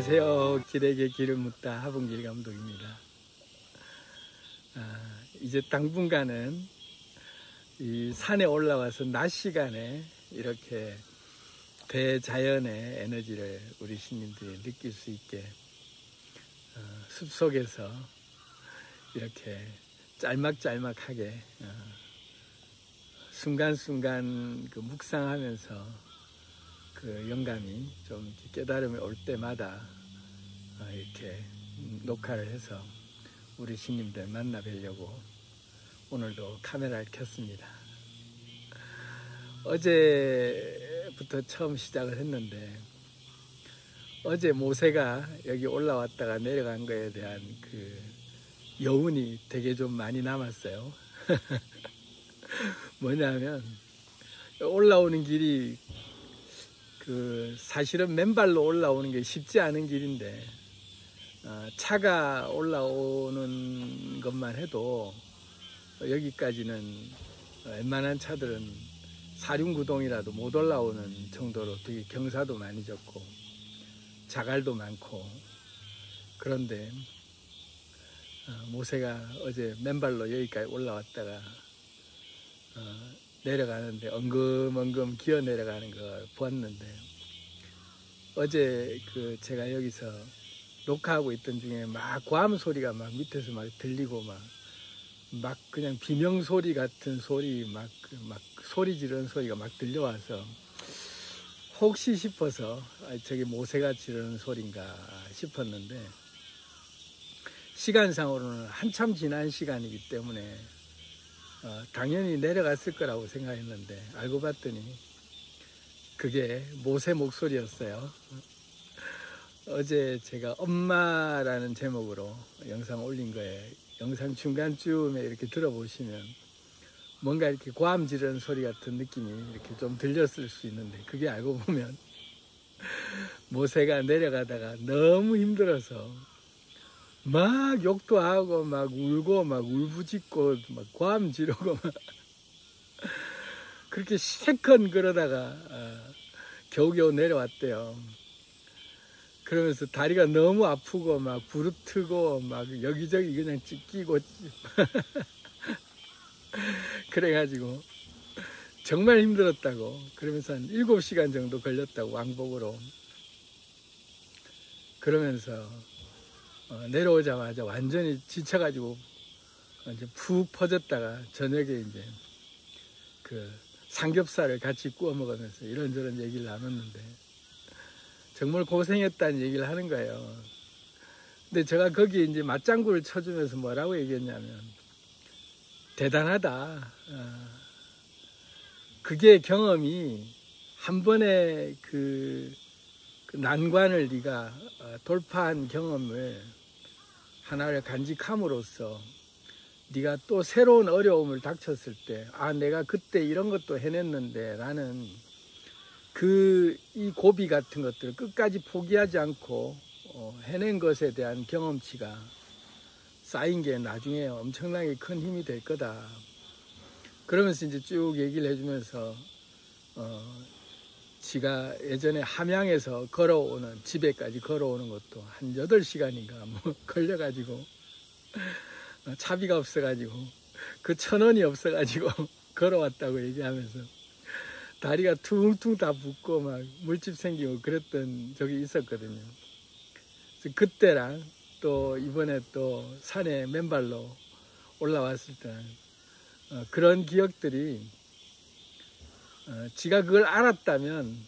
안녕하세요. 길에게 길을 묻다 하봉길 감독입니다. 이제 당분간은 이 산에 올라와서 낮 시간에 이렇게 대자연의 에너지를 우리 신님들이 느낄 수 있게 숲속에서 이렇게 짤막짤막하게 순간순간 그 묵상하면서 그 영감이 좀 깨달음이 올 때마다 이렇게 녹화를 해서 우리 신님들 만나 뵈려고 오늘도 카메라를 켰습니다. 어제부터 처음 시작을 했는데 어제 모세가 여기 올라왔다가 내려간 거에 대한 그 여운이 되게 좀 많이 남았어요. 뭐냐면 올라오는 길이 사실은 맨발로 올라오는 게 쉽지 않은 길인데 차가 올라오는 것만 해도 여기까지는 웬만한 차들은 사륜구동이라도 못 올라오는 정도로 되게 경사도 많이 졌고 자갈도 많고, 그런데 모세가 어제 맨발로 여기까지 올라왔다가 내려가는데 엉금엉금 기어 내려가는 걸 보았는데, 어제 제가 여기서 녹화하고 있던 중에 막 고함 소리가 막 밑에서 막 들리고 막 그냥 비명소리 같은 소리 막 소리 지르는 소리가 막 들려와서 혹시 싶어서 저게 모세가 지르는 소리인가 싶었는데, 시간상으로는 한참 지난 시간이기 때문에 당연히 내려갔을 거라고 생각했는데 알고 봤더니 그게 모세 목소리였어요. 어제 제가 엄마라는 제목으로 영상 올린 거에 영상 중간쯤에 이렇게 들어보시면 뭔가 이렇게 고함 지르는 소리 같은 느낌이 이렇게 좀 들렸을 수 있는데, 그게 알고 보면 모세가 내려가다가 너무 힘들어서 막 욕도 하고 막 울고 막 울부짖고 막 고함 지르고 막 그렇게 실컷 그러다가 겨우겨우 내려왔대요. 그러면서 다리가 너무 아프고 막 부르트고 막 여기저기 그냥 찢기고 그래가지고 정말 힘들었다고, 그러면서 한 7시간 정도 걸렸다고 왕복으로. 그러면서 내려오자마자 완전히 지쳐가지고 이제 푹 퍼졌다가 저녁에 이제 삼겹살을 같이 구워 먹으면서 이런저런 얘기를 나눴는데 정말 고생했다는 얘기를 하는 거예요. 근데 제가 거기 이제 맞장구를 쳐주면서 뭐라고 얘기했냐면, 대단하다. 그게 경험이 한 번에 그 난관을 네가 돌파한 경험을 하나를 간직함으로써 네가 또 새로운 어려움을 닥쳤을 때, 내가 그때 이런 것도 해냈는데 라는 이 고비 같은 것들을 끝까지 포기하지 않고 해낸 것에 대한 경험치가 쌓인 게 나중에 엄청나게 큰 힘이 될 거다. 그러면서 이제 쭉 얘기를 해주면서 지가 예전에 함양에서 걸어오는, 집에까지 걸어오는 것도 한 8시간인가 뭐 걸려가지고 차비가 없어가지고 그 1,000원이 없어가지고 걸어왔다고 얘기하면서 다리가 퉁퉁 다 붓고 막 물집 생기고 그랬던 적이 있었거든요. 그래서 그때랑 또 이번에 또 산에 맨발로 올라왔을 때 그런 기억들이, 지가 그걸 알았다면,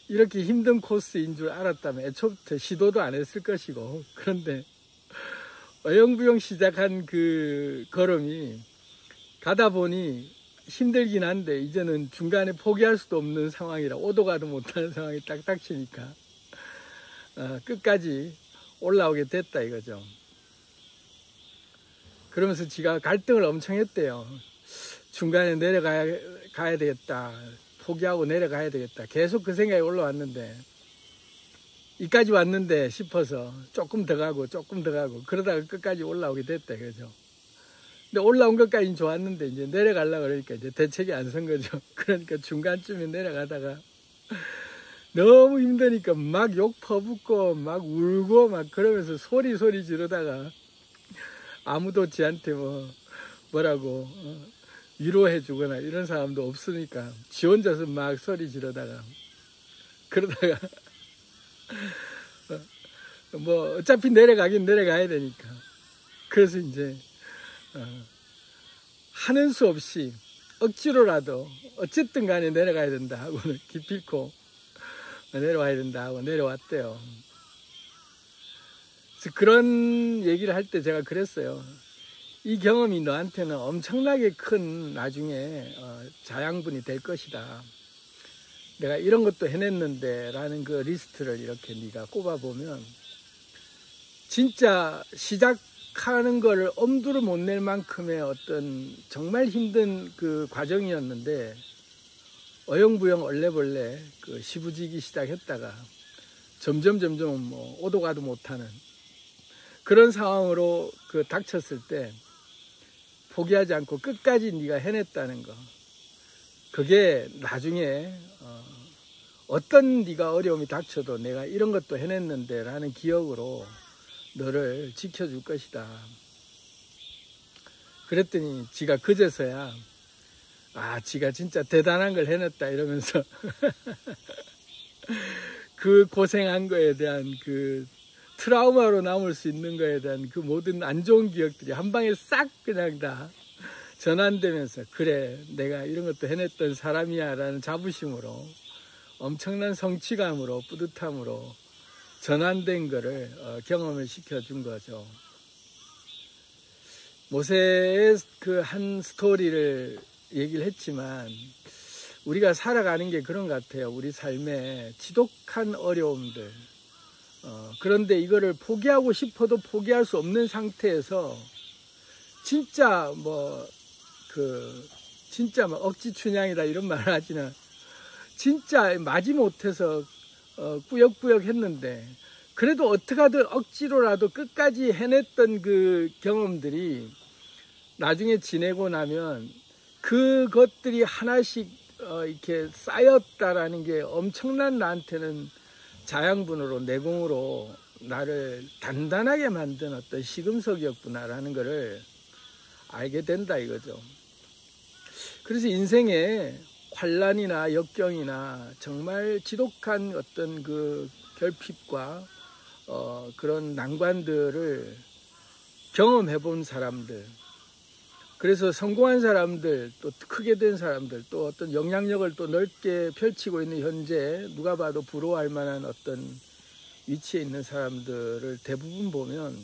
이렇게 힘든 코스인 줄 알았다면 애초부터 시도도 안 했을 것이고, 그런데 어영부영 시작한 그 걸음이 가다 보니 힘들긴 한데 이제는 중간에 포기할 수도 없는 상황이라, 오도 가도 못하는 상황이 딱 닥치니까 끝까지 올라오게 됐다 이거죠. 그러면서 지가 갈등을 엄청 했대요. 중간에 내려가야 되겠다, 포기하고 내려가야 되겠다, 계속 그 생각이 올라왔는데, 이까지 왔는데 싶어서 조금 더 가고 그러다가 끝까지 올라오게 됐다 이거죠. 근데 올라온 것까지는 좋았는데 이제 내려가려고 그러니까 이제 대책이 안 선 거죠. 그러니까 중간쯤에 내려가다가 너무 힘드니까 막 욕 퍼붓고 막 울고 막 그러면서 소리 지르다가 아무도 지한테 뭐라고 위로해 주거나 이런 사람도 없으니까 지 혼자서 막 소리 지르다가 그러다가 뭐 어차피 내려가긴 내려가야 되니까 그래서 이제 하는 수 없이 억지로라도 어쨌든 간에 내려가야 된다 하고는 기필코 내려와야 된다 하고 내려왔대요. 그래서 그런 얘기를 할 때 제가 그랬어요. 이 경험이 너한테는 엄청나게 큰 나중에 자양분이 될 것이다. 내가 이런 것도 해냈는데 라는 그 리스트를 이렇게 네가 꼽아보면 진짜 시작하는 거를 엄두를 못 낼 만큼의 어떤 정말 힘든 그 과정이었는데 어영부영 얼레벌레 그 시부지기 시작했다가 점점 뭐 오도 가도 못하는 그런 상황으로 그 닥쳤을 때 포기하지 않고 끝까지 네가 해냈다는 거, 그게 나중에 어떤 네가 어려움이 닥쳐도 내가 이런 것도 해냈는데 라는 기억으로 너를 지켜줄 것이다. 그랬더니 지가 그제서야 지가 진짜 대단한 걸 해냈다 이러면서 그 고생한 거에 대한 그 트라우마로 남을 수 있는 거에 대한 그 모든 안 좋은 기억들이 한 방에 싹 그냥 다 전환되면서 그래 내가 이런 것도 해냈던 사람이야 라는 자부심으로 엄청난 성취감으로 뿌듯함으로 전환된 거를 경험을 시켜준 거죠. 모세의 그 한 스토리를 얘기를 했지만 우리가 살아가는 게 그런 것 같아요. 우리 삶에 지독한 어려움들, 그런데 이거를 포기하고 싶어도 포기할 수 없는 상태에서 진짜 진짜 억지춘향이다 이런 말을 하지는 진짜 마지못해서 꾸역꾸역 했는데 그래도 어떻게든 억지로라도 끝까지 해냈던 그 경험들이 나중에 지내고 나면 그것들이 하나씩 이렇게 쌓였다라는 게 엄청난 나한테는 자양분으로 내공으로 나를 단단하게 만든 어떤 시금석이었구나라는 것을 알게 된다 이거죠. 그래서 인생에 환난이나 역경이나 정말 지독한 어떤 그 결핍과 그런 난관들을 경험해 본 사람들, 그래서 성공한 사람들, 또 크게 된 사람들, 또 어떤 영향력을 또 넓게 펼치고 있는 현재 누가 봐도 부러워할 만한 어떤 위치에 있는 사람들을 대부분 보면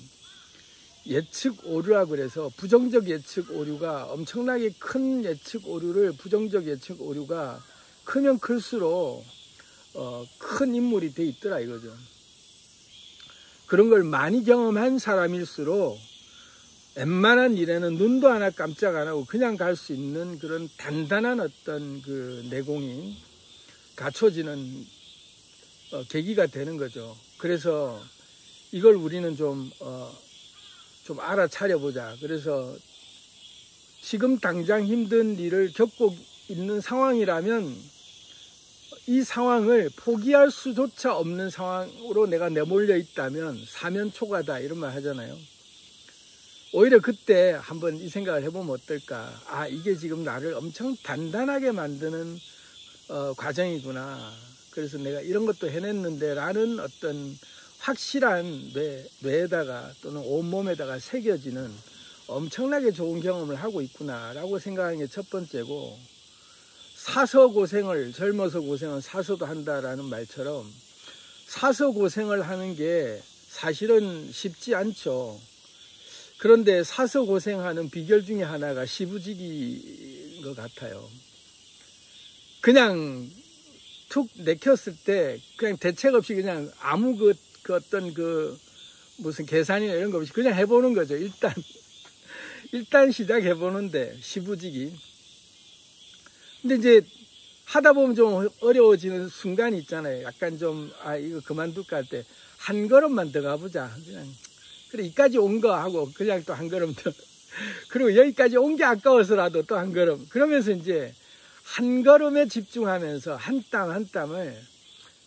예측 오류라 그래서 부정적 예측 오류가 엄청나게 큰 예측 오류를 부정적 예측 오류가 크면 클수록 큰 인물이 돼 있더라 이거죠. 그런 걸 많이 경험한 사람일수록 웬만한 일에는 눈도 하나 깜짝 안 하고 그냥 갈 수 있는 그런 단단한 어떤 그 내공이 갖춰지는 계기가 되는 거죠. 그래서 이걸 우리는 좀 알아차려보자. 그래서 지금 당장 힘든 일을 겪고 있는 상황이라면 이 상황을 포기할 수조차 없는 상황으로 내가 내몰려 있다면 사면초가다 이런 말 하잖아요. 오히려 그때 한번 이 생각을 해보면 어떨까. 이게 지금 나를 엄청 단단하게 만드는 과정이구나. 그래서 내가 이런 것도 해냈는데 라는 어떤 확실한 뇌에다가 또는 온몸에다가 새겨지는 엄청나게 좋은 경험을 하고 있구나 라고 생각하는 게 첫 번째고, 사서 고생을, 젊어서 고생은 사서도 한다라는 말처럼 사서 고생을 하는 게 사실은 쉽지 않죠. 그런데 사서 고생하는 비결 중에 하나가 시부지기인 것 같아요. 그냥 툭 내켰을 때 그냥 대책 없이 그냥 아무 그 어떤 무슨 계산이나 이런 거 없이 그냥 해보는 거죠. 일단 시작해보는데 시부지기. 근데 이제 하다 보면 좀 어려워지는 순간이 있잖아요. 약간 좀 이거 그만둘까 할 때 한 걸음만 더 가보자. 그냥 그래 이까지 온 거 하고 그냥 또 한 걸음 더, 그리고 여기까지 온 게 아까워서라도 또 한 걸음, 그러면서 이제 한 걸음에 집중하면서 한 땀 한 땀을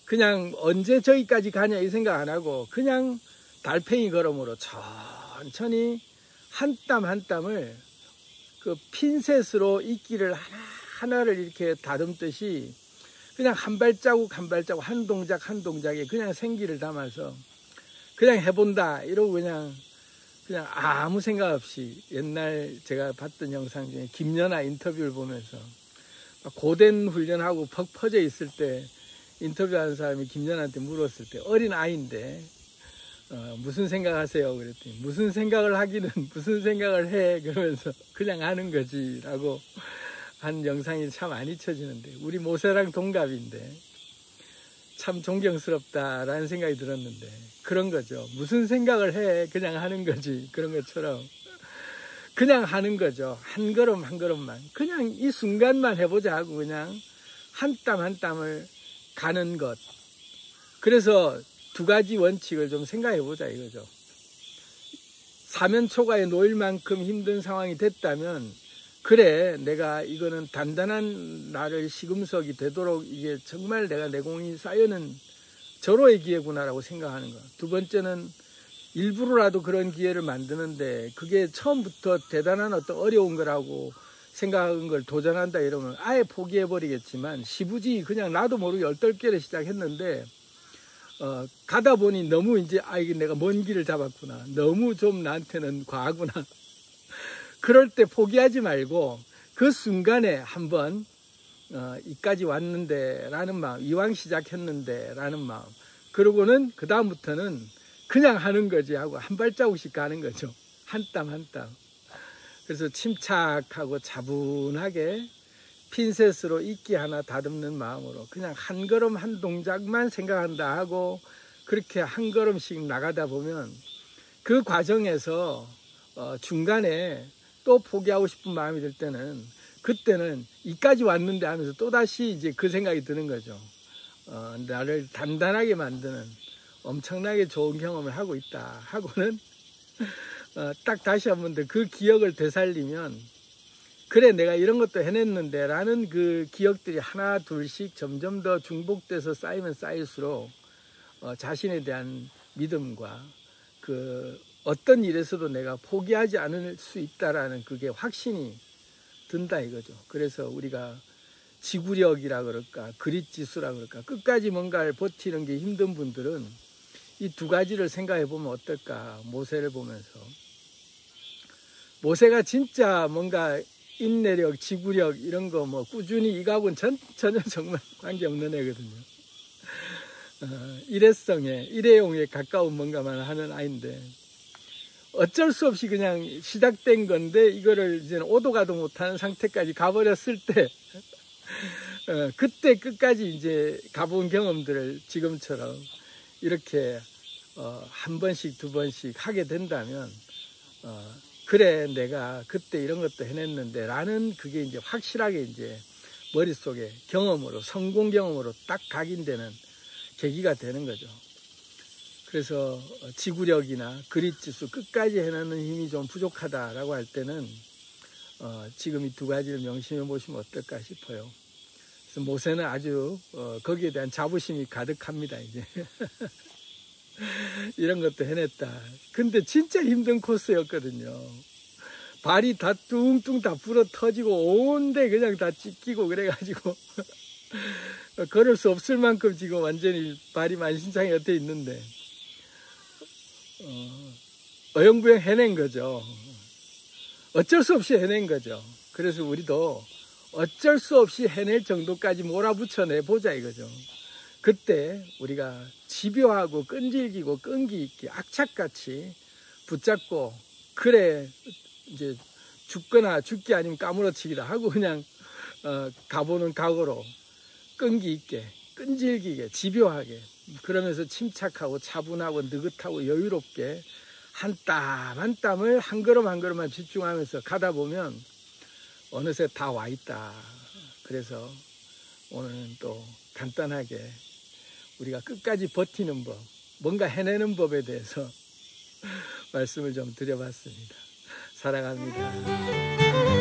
그냥 언제 저기까지 가냐 이 생각 안 하고 그냥 달팽이 걸음으로 천천히 한 땀 한 땀을 그 핀셋으로 이끼를 하나를 이렇게 다듬듯이 그냥 한 발자국 한 발자국 한 동작 한 동작에 그냥 생기를 담아서 그냥 해본다 이러고 그냥 아무 생각 없이 옛날 제가 봤던 영상 중에 김연아 인터뷰를 보면서 고된 훈련하고 퍽 퍼져 있을 때 인터뷰하는 사람이 김연아한테 물었을 때 어린 아이인데 무슨 생각하세요? 그랬더니 무슨 생각을 하기는 무슨 생각을 해 그러면서 그냥 하는 거지 라고 한 영상이 참 안 잊혀지는데 우리 모세랑 동갑인데 참 존경스럽다라는 생각이 들었는데 그런 거죠. 무슨 생각을 해 그냥 하는 거지 그런 것처럼 그냥 하는 거죠. 한 걸음 한 걸음만 그냥 이 순간만 해보자 하고 그냥 한 땀 한 땀을 가는 것. 그래서 두 가지 원칙을 좀 생각해 보자 이거죠. 사면초가에 놓일 만큼 힘든 상황이 됐다면 그래 내가 이거는 단단한 나를 시금석이 되도록 이게 정말 내가 내공이 쌓여는 절호의 기회구나 라고 생각하는 것. 두 번째는 일부러라도 그런 기회를 만드는데 그게 처음부터 대단한 어떤 어려운 거라고 생각한 걸 도전한다 이러면 아예 포기해버리겠지만 시부지 그냥 나도 모르게 얼떨결에 시작했는데 가다 보니 너무 이제 이게 내가 먼 길을 잡았구나. 너무 좀 나한테는 과하구나. 그럴 때 포기하지 말고 그 순간에 한번 이까지 왔는데 라는 마음, 이왕 시작했는데 라는 마음. 그러고는 그 다음부터는 그냥 하는 거지 하고 한 발자국씩 가는 거죠. 한 땀 한 땀. 그래서 침착하고 차분하게 핀셋으로 이끼 하나 다듬는 마음으로 그냥 한 걸음 한 동작만 생각한다 하고 그렇게 한 걸음씩 나가다 보면 그 과정에서 중간에 또 포기하고 싶은 마음이 들 때는 그때는 이까지 왔는데 하면서 또다시 이제 그 생각이 드는 거죠. 나를 단단하게 만드는 엄청나게 좋은 경험을 하고 있다 하고는 딱 다시 한 번 더 그 기억을 되살리면 그래 내가 이런 것도 해냈는데 라는 그 기억들이 하나 둘씩 점점 더 중복돼서 쌓이면 쌓일수록 자신에 대한 믿음과 그 어떤 일에서도 내가 포기하지 않을 수 있다라는 그게 확신이 든다 이거죠. 그래서 우리가 지구력이라 그럴까 그릿지수라 그럴까 끝까지 뭔가를 버티는 게 힘든 분들은 이 두 가지를 생각해 보면 어떨까. 모세를 보면서 모세가 진짜 뭔가 인내력, 지구력 이런 거 뭐 꾸준히 이거하고는 전혀 정말 관계없는 애거든요. 일회용에 가까운 뭔가만 하는 아이인데 어쩔 수 없이 그냥 시작된 건데 이거를 이제 오도 가도 못하는 상태까지 가버렸을 때 그때 끝까지 이제 가본 경험들을 지금처럼 이렇게 한 번씩 두 번씩 하게 된다면 그래 내가 그때 이런 것도 해냈는데 라는 그게 이제 확실하게 이제 머릿속에 경험으로 성공 경험으로 딱 각인되는 계기가 되는 거죠. 그래서 지구력이나 그릿지수 끝까지 해내는 힘이 좀 부족하다라고 할 때는 지금 이 두 가지를 명심해 보시면 어떨까 싶어요. 그래서 모세는 아주 거기에 대한 자부심이 가득합니다. 이제 이런 것도 해냈다. 근데 진짜 힘든 코스였거든요. 발이 다 뚱뚱 다 불어 터지고 온데 그냥 다 찢기고 그래가지고 걸을 수 없을 만큼 지금 완전히 발이 만신창이 돼 있는데 어영부영 해낸 거죠. 어쩔 수 없이 해낸 거죠. 그래서 우리도 어쩔 수 없이 해낼 정도까지 몰아붙여 내보자 이거죠. 그때 우리가 집요하고 끈질기고 끈기 있게 악착같이 붙잡고 그래 이제 죽거나 죽기 아니면 까무러치기다 하고 그냥 가보는 각오로 끈기 있게 끈질기게 집요하게 그러면서 침착하고 차분하고 느긋하고 여유롭게 한 땀 한 땀을 한 걸음 한 걸음만 집중하면서 가다 보면 어느새 다 와 있다. 그래서 오늘은 또 간단하게 우리가 끝까지 버티는 법, 뭔가 해내는 법에 대해서 말씀을 좀 드려봤습니다. 사랑합니다.